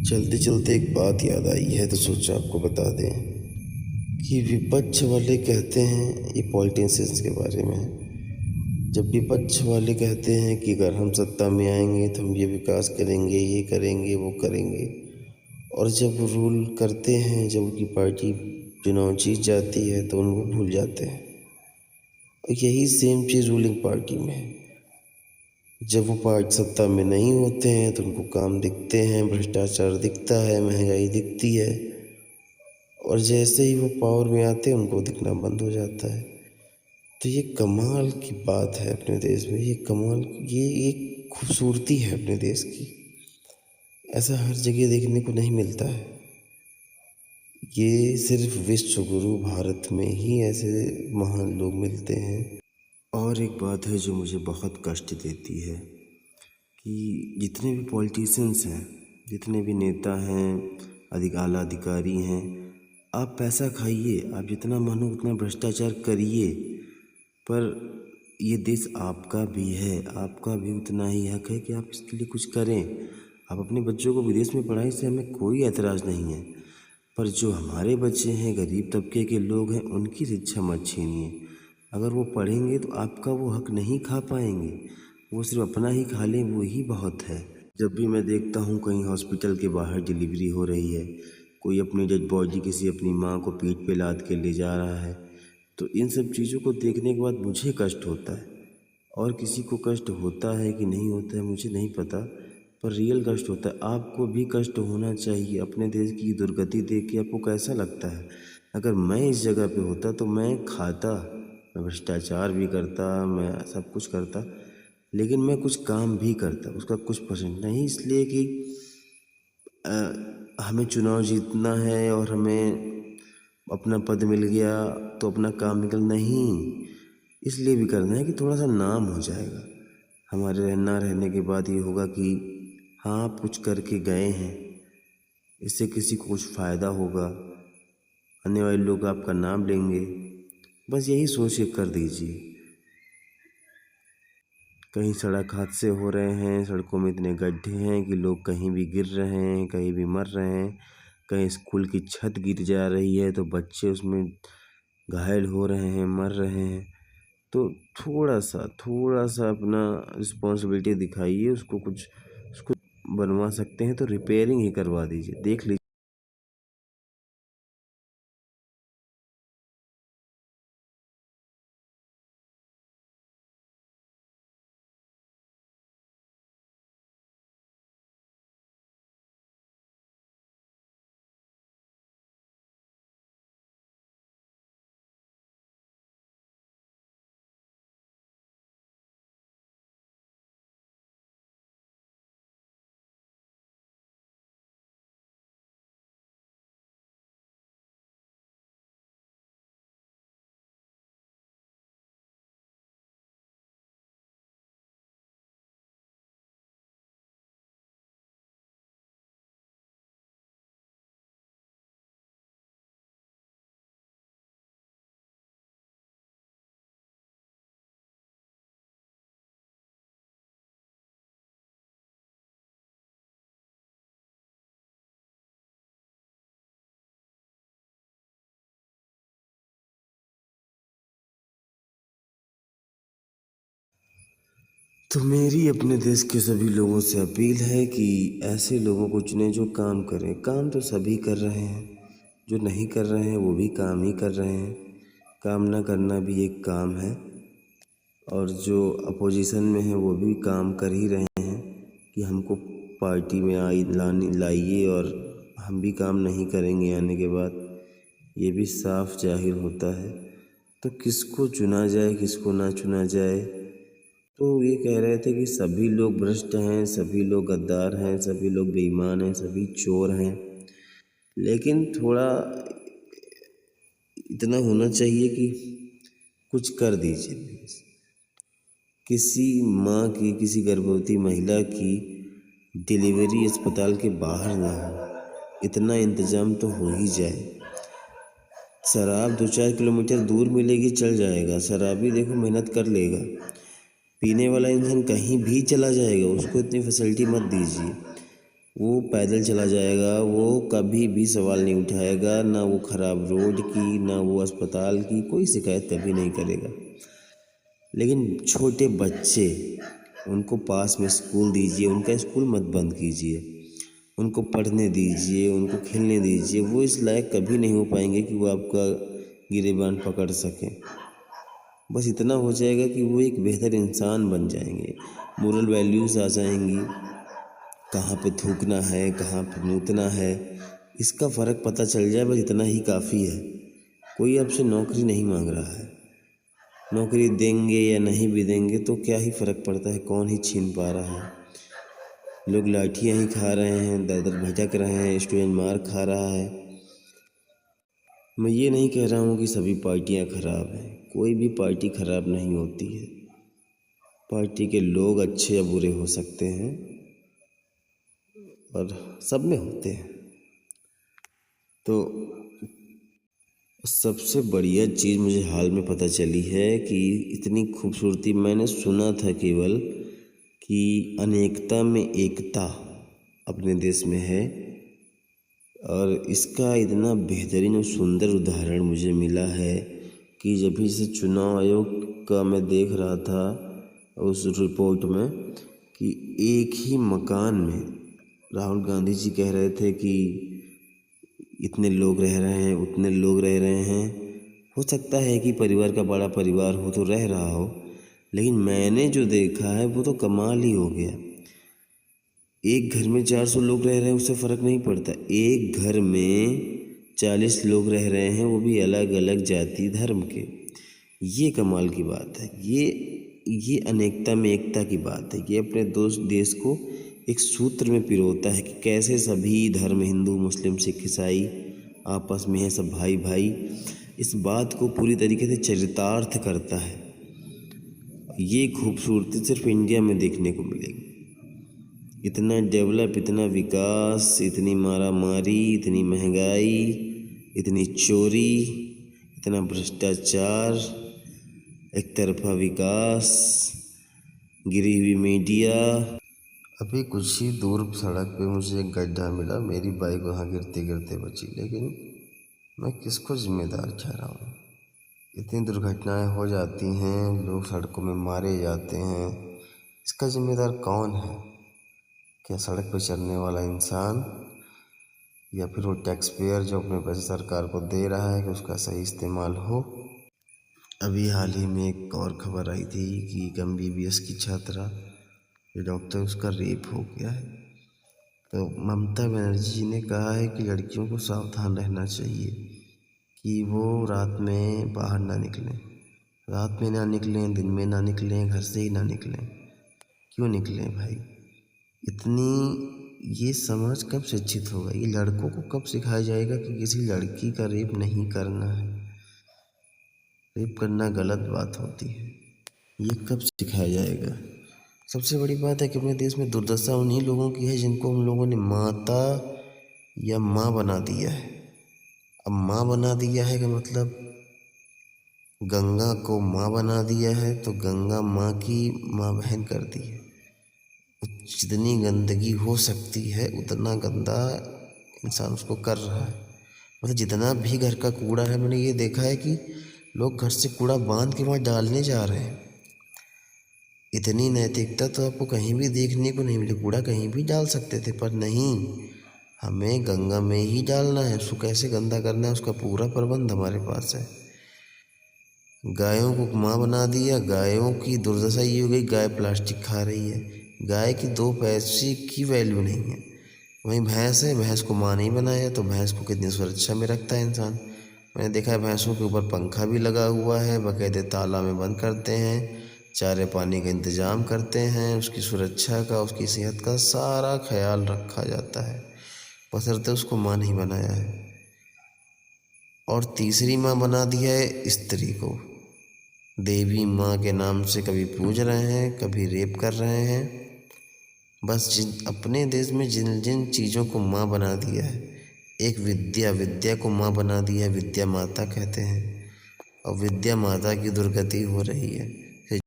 चलते चलते एक बात याद आई है तो सोचा आपको बता दें कि विपक्ष वाले कहते हैं, ये पॉलिटिशियंस के बारे में है। जब विपक्ष वाले कहते हैं कि अगर हम सत्ता में आएंगे तो हम ये विकास करेंगे, ये करेंगे, वो करेंगे, और जब वो रूल करते हैं, जब उनकी पार्टी चुनाव जीत जाती है तो उनको भूल जाते हैं। और यही सेम चीज़ रूलिंग पार्टी में है। जब वो पार्टी सत्ता में नहीं होते हैं तो उनको काम दिखते हैं, भ्रष्टाचार दिखता है, महंगाई दिखती है, और जैसे ही वो पावर में आते हैं उनको दिखना बंद हो जाता है। तो ये कमाल की बात है अपने देश में, ये एक खूबसूरती है अपने देश की। ऐसा हर जगह देखने को नहीं मिलता है। ये सिर्फ विश्व गुरु भारत में ही ऐसे महान लोग मिलते हैं। और एक बात है जो मुझे बहुत कष्ट देती है कि जितने भी पॉलिटिशियंस हैं, जितने भी नेता हैं, आला अधिकारी हैं, आप पैसा खाइए, आप जितना मानो उतना भ्रष्टाचार करिए, पर ये देश आपका भी है, आपका भी उतना ही हक है कि आप इसके लिए कुछ करें। आप अपने बच्चों को विदेश में पढ़ाई से हमें कोई एतराज़ नहीं है, पर जो हमारे बच्चे हैं, गरीब तबके के लोग हैं, उनकी शिक्षा मत छीनिए। अगर वो पढ़ेंगे तो आपका वो हक नहीं खा पाएंगे, वो सिर्फ अपना ही खा लें, वो ही बहुत है। जब भी मैं देखता हूँ कहीं हॉस्पिटल के बाहर डिलीवरी हो रही है, कोई अपनी डेड बॉडी किसी अपनी माँ को पीठ पे लाद के ले जा रहा है, तो इन सब चीज़ों को देखने के बाद मुझे कष्ट होता है। और किसी को कष्ट होता है कि नहीं होता है मुझे नहीं पता, पर रियल कष्ट होता है। आपको भी कष्ट होना चाहिए। अपने देश की दुर्गति देख के आपको कैसा लगता है? अगर मैं इस जगह पे होता तो मैं खाता, मैं भ्रष्टाचार भी करता, मैं सब कुछ करता, लेकिन मैं कुछ काम भी करता, उसका कुछ परसेंट नहीं, इसलिए कि हमें चुनाव जीतना है और हमें अपना पद मिल गया तो अपना काम निकल नहीं, इसलिए भी करना है कि थोड़ा सा नाम हो जाएगा। हमारे रहना रहने के बाद ये होगा कि हाँ आप कुछ करके गए हैं, इससे किसी को कुछ फ़ायदा होगा, आने वाले लोग आपका नाम लेंगे। बस यही सोच के कर दीजिए। कहीं सड़क हादसे हो रहे हैं, सड़कों में इतने गड्ढे हैं कि लोग कहीं भी गिर रहे हैं, कहीं भी मर रहे हैं। कहीं स्कूल की छत गिर जा रही है तो बच्चे उसमें घायल हो रहे हैं, मर रहे हैं। तो थोड़ा सा अपना रिस्पॉन्सिबिलिटी दिखाइए, उसको बनवा सकते हैं तो रिपेयरिंग ही करवा दीजिए, देख लीजिए। तो मेरी अपने देश के सभी लोगों से अपील है कि ऐसे लोगों को चुनें जो काम करें। काम तो सभी कर रहे हैं, जो नहीं कर रहे हैं वो भी काम ही कर रहे हैं। काम ना करना भी एक काम है, और जो अपोजिशन में है वो भी काम कर ही रहे हैं कि हमको पार्टी में लाइए, और हम भी काम नहीं करेंगे आने के बाद। ये भी साफ जाहिर होता है। तो किसको चुना जाए, किसको ना चुना जाए? तो ये कह रहे थे कि सभी लोग भ्रष्ट हैं, सभी लोग गद्दार हैं, सभी लोग बेईमान हैं, सभी चोर हैं, लेकिन थोड़ा इतना होना चाहिए कि कुछ कर दीजिए। किसी माँ की, किसी गर्भवती महिला की डिलीवरी अस्पताल के बाहर ना हो, इतना इंतज़ाम तो हो ही जाए। शराब 2-4 किलोमीटर दूर मिलेगी चल जाएगा, शराबी देखो मेहनत कर लेगा, पीने वाला इंसान कहीं भी चला जाएगा, उसको इतनी फैसिलिटी मत दीजिए। वो पैदल चला जाएगा, वो कभी भी सवाल नहीं उठाएगा, ना वो ख़राब रोड की, ना वो अस्पताल की कोई शिकायत कभी नहीं करेगा। लेकिन छोटे बच्चे, उनको पास में स्कूल दीजिए, उनका स्कूल मत बंद कीजिए, उनको पढ़ने दीजिए, उनको खेलने दीजिए। वो इस लायक कभी नहीं हो पाएंगे कि वो आपका गिरेबान पकड़ सकें। बस इतना हो जाएगा कि वो एक बेहतर इंसान बन जाएंगे, मोरल वैल्यूज़ आ जाएंगी, कहाँ पे थूकना है, कहाँ पे मूतना है, इसका फ़र्क पता चल जाए, बस इतना ही काफ़ी है। कोई आपसे नौकरी नहीं मांग रहा है, नौकरी देंगे या नहीं भी देंगे तो क्या ही फ़र्क पड़ता है, कौन ही छीन पा रहा है। लोग लाठियाँ ही खा रहे हैं, दर दर भटक रहे हैं, स्टूडेंट मार खा रहा है। मैं ये नहीं कह रहा हूँ कि सभी पार्टियाँ खराब हैं, कोई भी पार्टी खराब नहीं होती है। पार्टी के लोग अच्छे या बुरे हो सकते हैं और सब में होते हैं। तो सबसे बढ़िया चीज़ मुझे हाल में पता चली है कि इतनी खूबसूरती मैंने सुना था केवल कि अनेकता में एकता अपने देश में है, और इसका इतना बेहतरीन और सुंदर उदाहरण मुझे मिला है कि जब भी से चुनाव आयोग का मैं देख रहा था उस रिपोर्ट में कि एक ही मकान में राहुल गांधी जी कह रहे थे कि इतने लोग रह रहे हैं, उतने लोग रह रहे हैं। हो सकता है कि परिवार का बड़ा परिवार हो तो रह रहा हो, लेकिन मैंने जो देखा है वो तो कमाल ही हो गया। एक घर में 400 लोग रह रहे हैं उससे फ़र्क नहीं पड़ता, एक घर में 40 लोग रह रहे हैं, वो भी अलग अलग जाति धर्म के। ये कमाल की बात है, ये अनेकता में एकता की बात है। ये अपने देश को एक सूत्र में पिरोता है कि कैसे सभी धर्म, हिंदू मुस्लिम सिख ईसाई आपस में है, सब भाई भाई। इस बात को पूरी तरीके से चरितार्थ करता है। ये खूबसूरती सिर्फ इंडिया में देखने को मिलेगी। इतना डेवलप, इतना विकास, इतनी मारा मारी, इतनी महंगाई, इतनी चोरी, इतना भ्रष्टाचार, एक तरफा विकास, गिरी हुई मीडिया। अभी कुछ ही दूर सड़क पे मुझे एक गड्ढा मिला, मेरी बाइक वहाँ गिरते गिरते बची, लेकिन मैं किसको जिम्मेदार ठहराऊँ। इतनी दुर्घटनाएं हो जाती हैं, लोग सड़कों में मारे जाते हैं, इसका जिम्मेदार कौन है? क्या सड़क पर चलने वाला इंसान, या फिर वो टैक्स पेयर जो अपने पैसे सरकार को दे रहा है कि उसका सही इस्तेमाल हो। अभी हाल ही में एक और खबर आई थी कि एक MBBS की छात्रा, जो डॉक्टर, उसका रेप हो गया है। तो ममता बनर्जी जी ने कहा है कि लड़कियों को सावधान रहना चाहिए कि वो रात में बाहर ना निकलें, रात में ना निकलें, दिन में ना निकलें, घर से ही ना निकलें। क्यों निकलें भाई? इतनी ये समझ कब शिक्षित होगा? ये लड़कों को कब सिखाया जाएगा कि किसी लड़की का रेप नहीं करना है, रेप करना गलत बात होती है? ये कब सिखाया जाएगा? सबसे बड़ी बात है कि अपने देश में दुर्दशा उन्हीं लोगों की है जिनको हम लोगों ने माता या माँ बना दिया है। अब माँ बना दिया है का मतलब गंगा को माँ बना दिया है, तो गंगा माँ की माँ बहन कर दी है। जितनी गंदगी हो सकती है उतना गंदा इंसान उसको कर रहा है। मतलब जितना भी घर का कूड़ा है, मैंने ये देखा है कि लोग घर से कूड़ा बांध के वहाँ डालने जा रहे हैं। इतनी नैतिकता तो आपको कहीं भी देखने को नहीं मिली। कूड़ा कहीं भी डाल सकते थे, पर नहीं, हमें गंगा में ही डालना है। उसको कैसे गंदा करना है उसका पूरा प्रबंध हमारे पास है। गायों को माँ बना दिया। गायों की दुर्दशा ये हो गई, गाय प्लास्टिक खा रही है। गाय की 2 पैसे की वैल्यू नहीं है। वहीं भैंस है, भैंस को माँ नहीं बनाया तो भैंस को कितनी सुरक्षा में रखता है इंसान। मैंने देखा है भैंसों के ऊपर पंखा भी लगा हुआ है, बाकायदे ताला में बंद करते हैं, चारे पानी का इंतज़ाम करते हैं, उसकी सुरक्षा का, उसकी सेहत का सारा ख्याल रखा जाता है, बशर्ते उसको माँ नहीं बनाया है। और तीसरी माँ बना दिया है स्त्री को। देवी माँ के नाम से कभी पूज रहे हैं, कभी रेप कर रहे हैं। बस अपने देश में जिन जिन चीज़ों को माँ बना दिया है, एक विद्या को माँ बना दिया है, विद्या माता कहते हैं, और विद्या माता की दुर्गति हो रही है।